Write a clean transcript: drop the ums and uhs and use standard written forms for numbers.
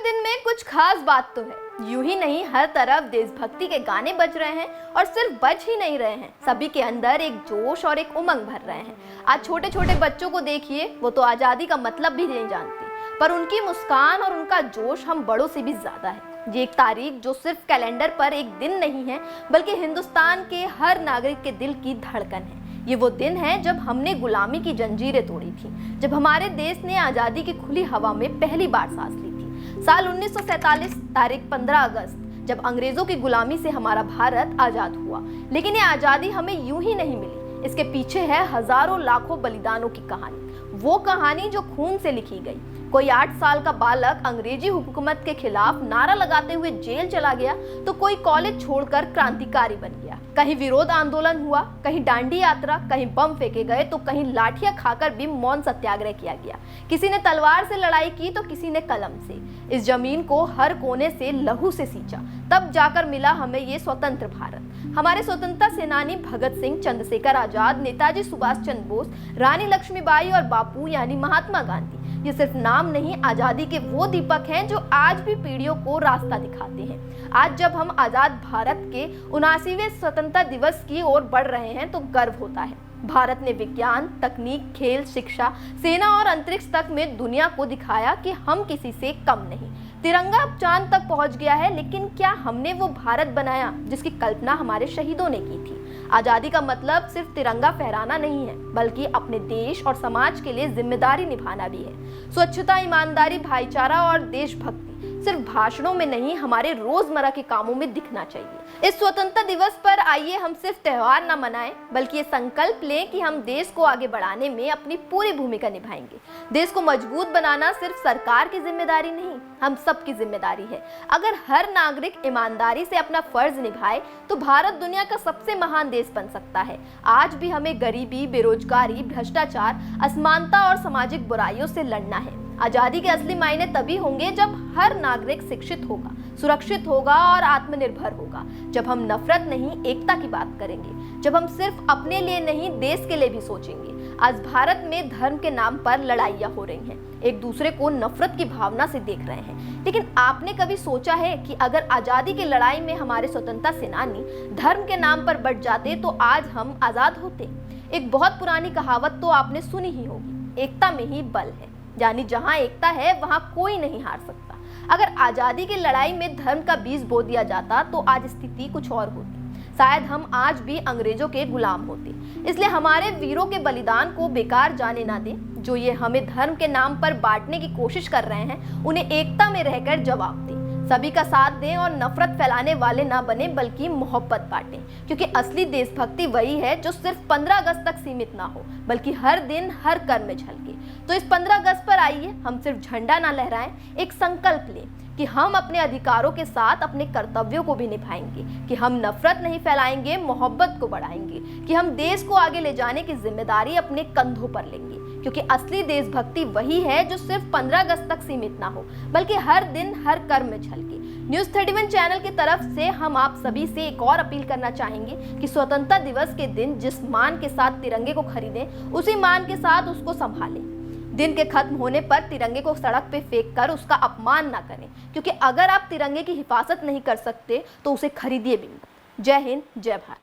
दिन में कुछ खास बात तो है। यूं ही नहीं, हर तरफ देशभक्ति के गाने बज रहे हैं और सिर्फ बज ही नहीं रहे हैं, सभी के अंदर एक जोश और एक उमंग भर रहे हैं। आज छोटे छोटे बच्चों को देखिए, वो तो आज़ादी का मतलब भी नहीं जानते, पर उनकी मुस्कान और उनका जोश हम बड़ों से भी ज्यादा है। ये एक तारीख जो सिर्फ कैलेंडर पर एक दिन नहीं है, बल्कि हिंदुस्तान के हर नागरिक के दिल की धड़कन है। ये वो दिन है जब हमने गुलामी की जंजीरें तोड़ी थी, जब हमारे देश ने आज़ादी की खुली हवा में पहली बार सांस ली थी। साल 1947, तारीख 15 अगस्त, जब अंग्रेजों की गुलामी से हमारा भारत आज़ाद हुआ। लेकिन ये आज़ादी हमें यूं ही नहीं मिली, इसके पीछे है हजारों लाखों बलिदानों की कहानी। वो कहानी जो खून से लिखी गई। कोई 8 साल का बालक अंग्रेजी हुकूमत के खिलाफ नारा लगाते हुए जेल चला गया, तो कोई कॉलेज छोड़कर क्रांतिकारी बन गया। कहीं विरोध आंदोलन हुआ, कहीं डांडी यात्रा, कहीं बम फेंके गए, तो कहीं लाठियां खाकर भी मौन सत्याग्रह किया गया। किसी ने तलवार से लड़ाई की तो किसी ने कलम से। इस जमीन को हर कोने से लहू से सींचा, तब जाकर मिला हमें ये स्वतंत्र भारत। हमारे स्वतंत्रता सेनानी भगत सिंह, चंद्रशेखर आजाद, नेताजी सुभाष चंद्र बोस, रानी लक्ष्मीबाई और बापू यानी महात्मा गांधी, ये सिर्फ नाम नहीं, आजादी के वो दीपक हैं जो आज भी पीढ़ियों को रास्ता दिखाते हैं। आज जब हम आजाद भारत के 79वें स्वतंत्रता दिवस की ओर बढ़ रहे हैं, तो गर्व होता है। भारत ने विज्ञान, तकनीक, खेल, शिक्षा, सेना और अंतरिक्ष तक में दुनिया को दिखाया कि हम किसी से कम नहीं। तिरंगा अब चांद तक पहुंच गया है, लेकिन क्या हमने वो भारत बनाया जिसकी कल्पना हमारे शहीदों ने की थी? आजादी का मतलब सिर्फ तिरंगा फहराना नहीं है, बल्कि अपने देश और समाज के लिए जिम्मेदारी निभाना भी है। स्वच्छता, ईमानदारी, भाईचारा और देशभक्ति सिर्फ भाषणों में नहीं, हमारे रोजमर्रा के कामों में दिखना चाहिए। इस स्वतंत्रता दिवस पर आइए हम सिर्फ त्योहार न मनाएं, बल्कि ये संकल्प लें कि हम देश को आगे बढ़ाने में अपनी पूरी भूमिका निभाएंगे। देश को मजबूत बनाना सिर्फ सरकार की जिम्मेदारी नहीं, हम सबकी जिम्मेदारी है। अगर हर नागरिक ईमानदारी से अपना फर्ज निभाए, तो भारत दुनिया का सबसे महान देश बन सकता है। आज भी हमें गरीबी, बेरोजगारी, भ्रष्टाचार, असमानता और सामाजिक बुराइयों से लड़ना है। आजादी के असली मायने तभी होंगे जब हर नागरिक शिक्षित होगा, सुरक्षित होगा और आत्मनिर्भर होगा। जब हम नफरत नहीं, एकता की बात करेंगे। जब हम सिर्फ अपने लिए नहीं, देश के लिए भी सोचेंगे। आज भारत में धर्म के नाम पर लड़ाइयाँ हो रही हैं, एक दूसरे को नफरत की भावना से देख रहे हैं। लेकिन आपने कभी सोचा है कि अगर आजादी की लड़ाई में हमारे स्वतंत्रता सेनानी धर्म के नाम पर बढ़ जाते, तो आज हम आजाद होते? एक बहुत पुरानी कहावत तो आपने सुनी ही होगी, एकता में ही बल है। यानी जहां एकता है, वहां कोई नहीं हार सकता। अगर आजादी की लड़ाई में धर्म का बीज बो दिया जाता, तो आज स्थिति कुछ और होती। शायद हम आज भी अंग्रेजों के गुलाम होते। इसलिए हमारे वीरों के बलिदान को बेकार जाने ना दें। जो ये हमें धर्म के नाम पर बांटने की कोशिश कर रहे हैं, उन्हें एकता में रहकर जवाब दें। सभी का साथ दें और नफरत फैलाने वाले ना बने, बल्कि मोहब्बत बांटें। क्योंकि असली देशभक्ति वही है जो सिर्फ 15 अगस्त तक सीमित ना हो, बल्कि हर दिन हर कर्म में झलके। तो इस 15 अगस्त पर आइए हम सिर्फ झंडा ना लहराएं, एक संकल्प लें कि हम अपने अधिकारों के साथ अपने कर्तव्यों को भी निभाएंगे, कि हम नफरत नहीं फैलाएंगे, मोहब्बत को बढ़ाएंगे, कि हम देश को आगे ले जाने की जिम्मेदारी अपने कंधों पर लेंगे। क्योंकि असली देशभक्ति वही है जो सिर्फ 15 अगस्त तक सीमित ना हो, बल्कि हर दिन हर कर्म में झलके। न्यूज़ 31 चैनल की तरफ से हम आप सभी से एक और अपील करना चाहेंगे कि स्वतंत्रता दिवस के दिन जिस मान के साथ तिरंगे को खरीदें, उसी मान के साथ उसको संभालें। दिन के खत्म होने पर तिरंगे को सड़क पे फेंक कर उसका अपमान ना करें, क्योंकि अगर आप तिरंगे की हिफाजत नहीं कर सकते, तो उसे खरीदिए भी मत। जय हिंद, जय भारत।